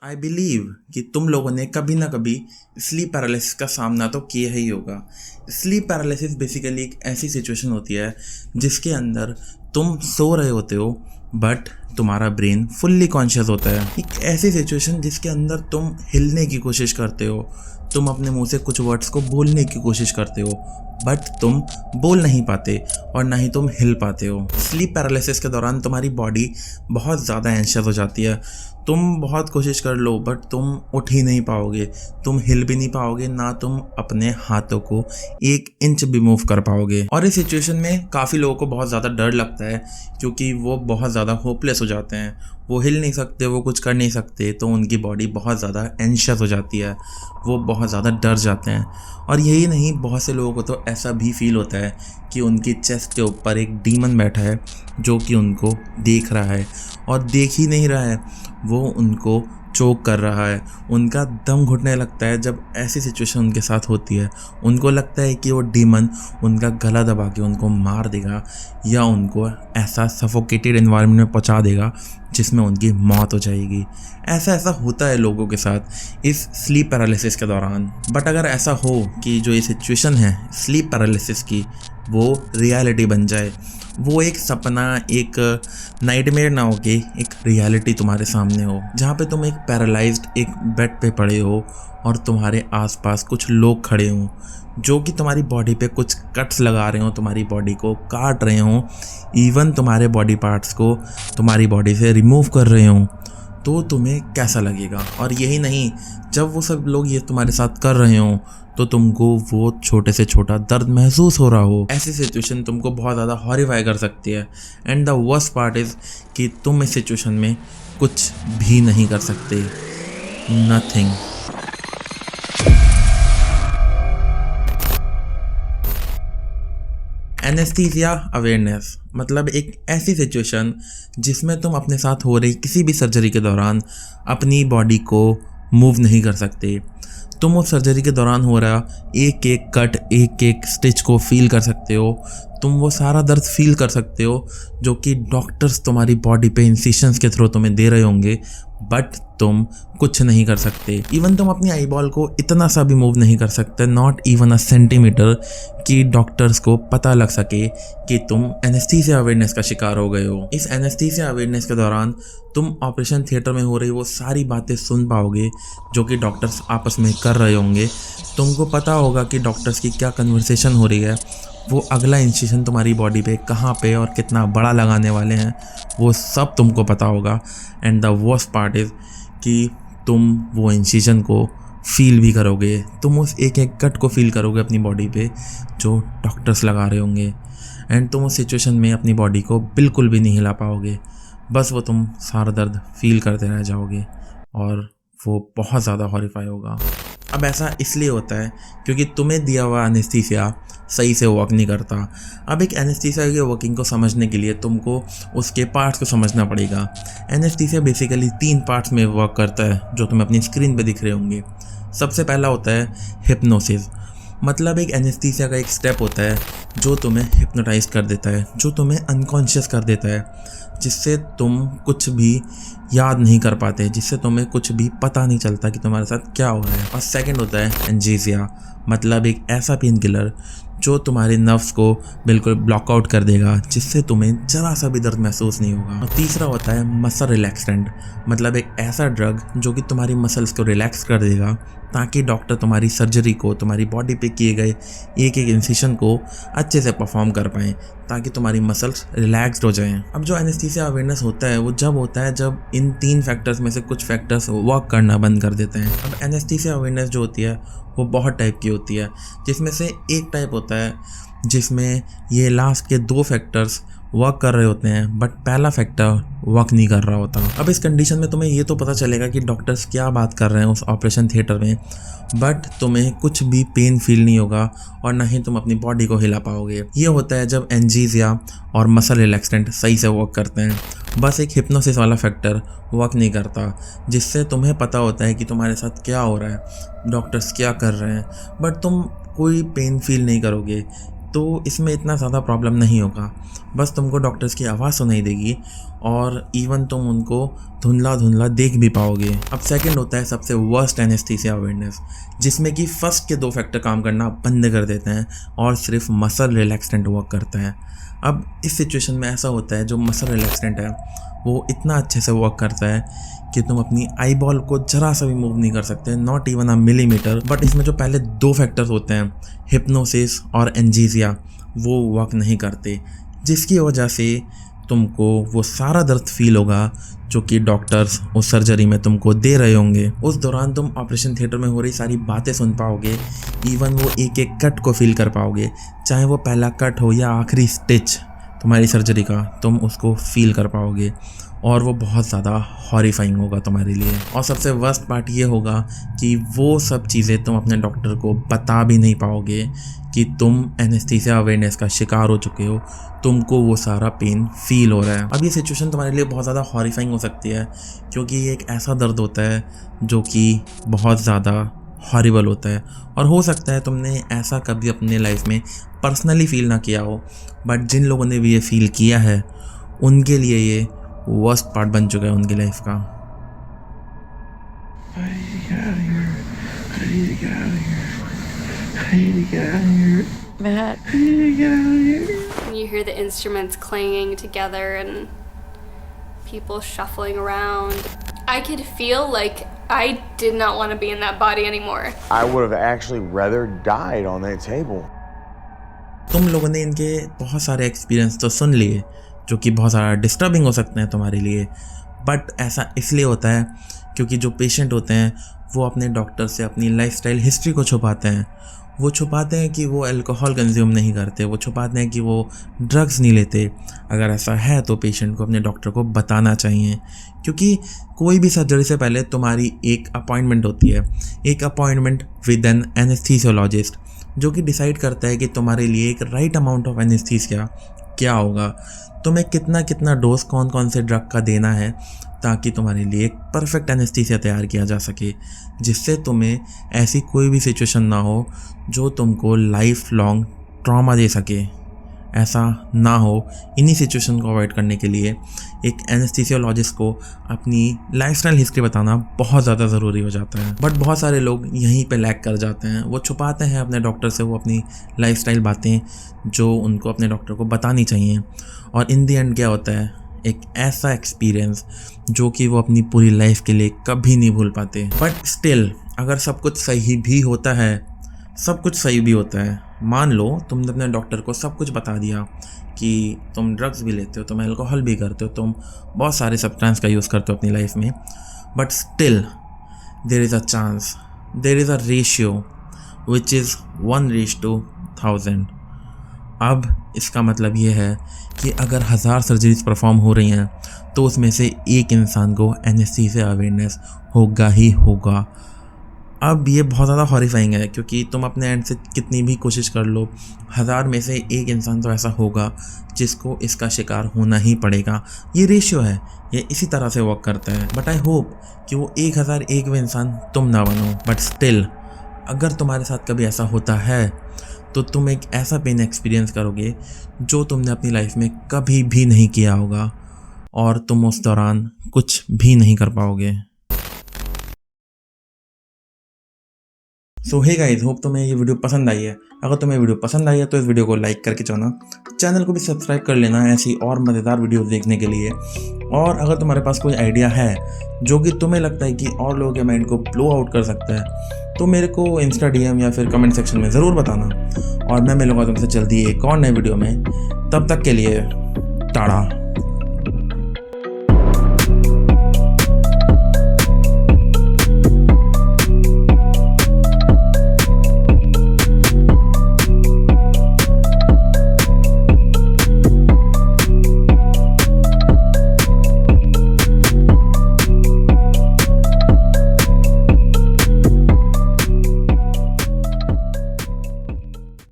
I believe कि तुम लोगों ने कभी ना कभी स्लीप पैरालिसिस का सामना तो किया ही होगा। स्लीप पैरालिसिस बेसिकली एक ऐसी सिचुएशन होती है जिसके अंदर तुम सो रहे होते हो बट तुम्हारा ब्रेन फुल्ली कॉन्शियस होता है। एक ऐसी सिचुएशन जिसके अंदर तुम हिलने की कोशिश करते हो, तुम अपने मुंह से कुछ वर्ड्स को बोलने की कोशिश करते हो बट तुम बोल नहीं पाते और ना ही तुम हिल पाते हो। स्लीप पैरालिसिस के दौरान तुम्हारी बॉडी बहुत ज़्यादा एंशियस हो जाती है। तुम बहुत कोशिश कर लो बट तुम उठ ही नहीं पाओगे, तुम हिल भी नहीं पाओगे, ना तुम अपने हाथों को 1 इंच भी मूव कर पाओगे। और इस सिचुएशन में काफ़ी लोगों को बहुत ज़्यादा डर लगता है क्योंकि वो बहुत ज़्यादा होपलेस हो जाते हैं। वो हिल नहीं सकते, वो कुछ कर नहीं सकते, तो उनकी बॉडी बहुत ज़्यादा एंशियस हो जाती है, वो बहुत ज़्यादा डर जाते हैं। और यही नहीं, बहुत से लोगों को तो ऐसा भी फील होता है कि उनकी चेस्ट के ऊपर एक डीमन बैठा है जो कि उनको देख रहा है, और देख ही नहीं रहा है, वो उनको चोक कर रहा है। उनका दम घुटने लगता है जब ऐसी सिचुएशन उनके साथ होती है। उनको लगता है कि वो डीमन उनका गला दबा के उनको मार देगा या उनको ऐसा सफोकेटेड एनवायरनमेंट में पहुंचा देगा जिसमें उनकी मौत हो जाएगी। ऐसा ऐसा होता है लोगों के साथ इस स्लीप पैरालिसिस के दौरान। बट अगर ऐसा हो कि जो ये सिचुएशन है स्लीप पैरालिसिस की वो रियलिटी बन जाए, वो एक सपना, एक नाइटमेयर ना हो के एक रियलिटी तुम्हारे सामने हो, जहाँ पे तुम एक पैरालाइज्ड एक बेड पे पड़े हो और तुम्हारे आसपास कुछ लोग खड़े हों जो कि तुम्हारी बॉडी पे कुछ कट्स लगा रहे हो, तुम्हारी बॉडी को काट रहे हो, इवन तुम्हारे बॉडी पार्ट्स को तुम्हारी बॉडी से रिमूव कर रहे हो, तो तुम्हें कैसा लगेगा। और यही नहीं, जब वो सब लोग ये तुम्हारे साथ कर रहे हो तो तुमको वो छोटे से छोटा दर्द महसूस हो रहा हो। ऐसी सिचुएशन तुमको बहुत ज़्यादा हॉरिफाई कर सकती है। And the worst part is कि तुम इस सिचुएशन में कुछ भी नहीं कर सकते, नथिंग। एनेस्थीसिया अवेयरनेस मतलब एक ऐसी सिचुएशन जिसमें तुम अपने साथ हो रही किसी भी सर्जरी के दौरान अपनी बॉडी को मूव नहीं कर सकते। तुम उस सर्जरी के दौरान हो रहा एक एक कट, एक एक स्टिच को फील कर सकते हो। तुम वो सारा दर्द फील कर सकते हो जो कि डॉक्टर्स तुम्हारी बॉडी पे इंसिशंस के थ्रू तुम्हें दे रहे होंगे, बट तुम कुछ नहीं कर सकते। इवन तुम अपनी आई बॉल को इतना सा भी मूव नहीं कर सकते, नॉट इवन अ सेंटीमीटर, कि डॉक्टर्स को पता लग सके कि तुम एनेस्थीसिया अवेयरनेस का शिकार हो गए हो। इस एनेस्थीसिया अवेयरनेस के दौरान तुम ऑपरेशन थिएटर में हो रही वो सारी बातें सुन पाओगे जो कि डॉक्टर्स आपस में कर रहे होंगे। तुमको पता होगा कि डॉक्टर्स की क्या कन्वर्सेशन हो रही है, वो अगला इंसिशन तुम्हारी बॉडी पे कहाँ पे और कितना बड़ा लगाने वाले हैं, वो सब तुमको पता होगा। And the worst part is कि तुम वो इंसिशन को फील भी करोगे, तुम उस एक एक कट को फील करोगे अपनी बॉडी पे जो डॉक्टर्स लगा रहे होंगे। एंड तुम उस सिचुएशन में अपनी बॉडी को बिल्कुल भी नहीं हिला पाओगे, बस वो तुम सारा दर्द फील करते रह जाओगे और वो बहुत ज़्यादा हॉरिफाई होगा। अब ऐसा इसलिए होता है क्योंकि तुम्हें दिया हुआ एनेस्थीसिया सही से वर्क नहीं करता। अब एक एनेस्थीसिया की वर्किंग को समझने के लिए तुमको उसके पार्ट्स को समझना पड़ेगा। एनेस्थीसिया बेसिकली 3 पार्ट्स में वर्क करता है जो तुम्हें अपनी स्क्रीन पे दिख रहे होंगे। सबसे पहला होता है हिप्नोसिस, मतलब एक एनेस्थीसिया का एक स्टेप होता है जो तुम्हें हिप्नोटाइज कर देता है, जो तुम्हें अनकॉन्शियस कर देता है, जिससे तुम कुछ भी याद नहीं कर पाते, जिससे तुम्हें कुछ भी पता नहीं चलता कि तुम्हारे साथ क्या हो रहा है। और सेकंड होता है एनजेसिया, मतलब एक ऐसा पेन किलर जो तुम्हारे नर्व्स को बिल्कुल ब्लॉकआउट कर देगा, जिससे तुम्हें जरा सा भी दर्द महसूस नहीं होगा। और तीसरा होता है मसल रिलैक्सेंट, मतलब एक ऐसा ड्रग जो कि तुम्हारी मसल्स को रिलैक्स कर देगा ताकि डॉक्टर तुम्हारी सर्जरी को, तुम्हारी बॉडी पे किए गए एक एक इंसिशन को अच्छे से परफॉर्म कर पाएँ, ताकि तुम्हारी मसल्स रिलैक्स्ड हो जाएं। अब जो एनेस्थीसिया अवेयरनेस होता है वो जब होता है जब इन 3 फैक्टर्स में से कुछ फैक्टर्स वर्क करना बंद कर देते हैं। अब एनेस्थीसिया अवेयरनेस जो होती है वो बहुत टाइप की होती है, जिसमें से एक टाइप होता है जिसमें ये लास्ट के 2 फैक्टर्स वर्क कर रहे होते हैं बट पहला फैक्टर वर्क नहीं कर रहा होता। अब इस कंडीशन में तुम्हें ये तो पता चलेगा कि डॉक्टर्स क्या बात कर रहे हैं उस ऑपरेशन थिएटर में, बट तुम्हें कुछ भी पेन फील नहीं होगा और ना ही तुम अपनी बॉडी को हिला पाओगे। ये होता है जब एनजेसिया और मसल रिलैक्सेंट सही से वर्क करते हैं। बस एक हिप्नोसिस वाला फैक्टर वर्क नहीं करता, जिससे तुम्हें पता होता है कि तुम्हारे साथ क्या हो रहा है, डॉक्टर्स क्या कर रहे हैं, बट तुम कोई पेन फील नहीं करोगे। तो इसमें इतना ज़्यादा प्रॉब्लम नहीं होगा। बस तुमको डॉक्टर्स की आवाज़ सुनाई देगी और इवन तुम उनको धुंधला धुंधला देख भी पाओगे। अब सेकंड होता है सबसे वर्स्ट एनेस्थीसिया अवेयरनेस, जिसमें कि फर्स्ट के 2 फैक्टर काम करना बंद कर देते हैं और सिर्फ मसल रिलैक्सेंट वर्क करता है। अब इस सिचुएशन में ऐसा होता है जो मसल रिलैक्सेंट है वो इतना अच्छे से वर्क करता है कि तुम अपनी आई बॉल को जरा सा भी मूव नहीं कर सकते, not even a millimetre. But इसमें जो पहले 2 फैक्टर्स होते हैं, हिप्नोसिस और एंजीजिया, वो वर्क नहीं करते, जिसकी वजह से तुमको वो सारा दर्द फील होगा जो कि डॉक्टर्स उस सर्जरी में तुमको दे रहे होंगे। उस दौरान तुम ऑपरेशन थिएटर में हो रही सारी बातें सुन पाओगे, इवन वो एक एक कट को फील कर पाओगे, चाहे वो पहला कट हो या आखिरी स्टिच तुम्हारी सर्जरी का, तुम उसको फील कर पाओगे और वो बहुत ज़्यादा हॉरिफाइंग होगा तुम्हारे लिए। और सबसे वर्स्ट पार्ट ये होगा कि वो सब चीज़ें तुम अपने डॉक्टर को बता भी नहीं पाओगे कि तुम एनेस्थीसिया अवेयरनेस का शिकार हो चुके हो, तुमको वो सारा पेन फील हो रहा है। अब ये सिचुएशन तुम्हारे लिए बहुत ज़्यादा हॉरिफाइंग हो सकती है, क्योंकि ये एक ऐसा दर्द होता है जो कि बहुत ज़्यादा हॉरिबल होता है। और हो सकता है तुमने ऐसा कभी अपने लाइफ में पर्सनली फील ना किया हो, बट जिन लोगों ने भी ये फील किया है उनके लिए ये वर्स्ट पार्ट बन चुका है उनकी लाइफ का। Matt. When you hear the instruments clanging together and people shuffling around, I could feel like I did not want to be in that body anymore. I would have actually rather died on that table. तुम लोगों ने इनके बहुत सारे experience तो सुन लिए जो कि बहुत ज़्यादा डिस्टर्बिंग हो सकते हैं तुम्हारे लिए, बट ऐसा इसलिए होता है क्योंकि जो पेशेंट होते हैं वो अपने डॉक्टर से अपनी लाइफस्टाइल हिस्ट्री को छुपाते हैं। वो छुपाते हैं कि वो अल्कोहल कंज्यूम नहीं करते, वो छुपाते हैं कि वो ड्रग्स नहीं लेते। अगर ऐसा है तो पेशेंट को अपने डॉक्टर को बताना चाहिए, क्योंकि कोई भी सर्जरी से पहले तुम्हारी एक अपॉइंटमेंट होती है, एक अपॉइंटमेंट विद एन एनेस्थीसियोलॉजिस्ट, जो कि डिसाइड करता है कि तुम्हारे लिए एक राइट अमाउंट ऑफ एनेस्थीसिया क्या होगा, तुम्हें कितना कितना डोज कौन कौन से ड्रग का देना है, ताकि तुम्हारे लिए एक परफेक्ट एनेस्थीसिया तैयार किया जा सके, जिससे तुम्हें ऐसी कोई भी सिचुएशन ना हो जो तुमको लाइफ लॉन्ग ट्रॉमा दे सके। ऐसा ना हो, इन्हीं सिचुएशन को अवॉइड करने के लिए एक एनेस्थीसियोलॉजिस्ट को अपनी लाइफस्टाइल हिस्ट्री बताना बहुत ज़्यादा ज़रूरी हो जाता है। बट बहुत सारे लोग यहीं पे लैग कर जाते हैं, वो छुपाते हैं अपने डॉक्टर से वो अपनी लाइफस्टाइल बातें जो उनको अपने डॉक्टर को बतानी चाहिए, और इन दी एंड क्या होता है, एक ऐसा एक्सपीरियंस जो कि वो अपनी पूरी लाइफ के लिए कभी नहीं भूल पाते। बट स्टिल अगर सब कुछ सही भी होता है, सब कुछ सही भी होता है, मान लो तुमने अपने डॉक्टर को सब कुछ बता दिया कि तुम ड्रग्स भी लेते हो, तुम अल्कोहल भी करते हो, तुम बहुत सारे सब्सटेंस का यूज़ करते हो अपनी लाइफ में, but still there is a chance, there is a ratio which is 1:1000। अब इसका मतलब ये है कि अगर 1000 सर्जरीज परफॉर्म हो रही हैं तो उसमें से एक इंसान को एनेस्थीसिया अवेयरनेस होगा ही होगा। अब ये बहुत ज़्यादा हॉरिफाइंग है, क्योंकि तुम अपने एंड से कितनी भी कोशिश कर लो, 1000 में से एक इंसान तो ऐसा होगा जिसको इसका शिकार होना ही पड़ेगा। ये रेशियो है, ये इसी तरह से वर्क करता है। बट आई होप कि वो 1001वें इंसान तुम ना बनो। बट स्टिल अगर तुम्हारे साथ कभी ऐसा होता है तो तुम एक ऐसा पेन एक्सपीरियंस करोगे जो तुमने अपनी लाइफ में कभी भी नहीं किया होगा, और तुम उस दौरान कुछ भी नहीं कर पाओगे। सो हे गाइस, होप तुम्हें ये वीडियो पसंद आई है। अगर तुम्हें वीडियो पसंद आई है तो इस वीडियो को लाइक करके जाना, चैनल को भी सब्सक्राइब कर लेना ऐसी और मज़ेदार वीडियोस देखने के लिए। और अगर तुम्हारे पास कोई आइडिया है जो कि तुम्हें लगता है कि और लोगों के माइंड को ब्लो आउट कर सकता है, तो मेरे को इंस्टा DM या फिर कमेंट सेक्शन में ज़रूर बताना, और मैं मिलूंगा तुमसे जल्दी एक और नए वीडियो में। तब तक के लिए टाटा।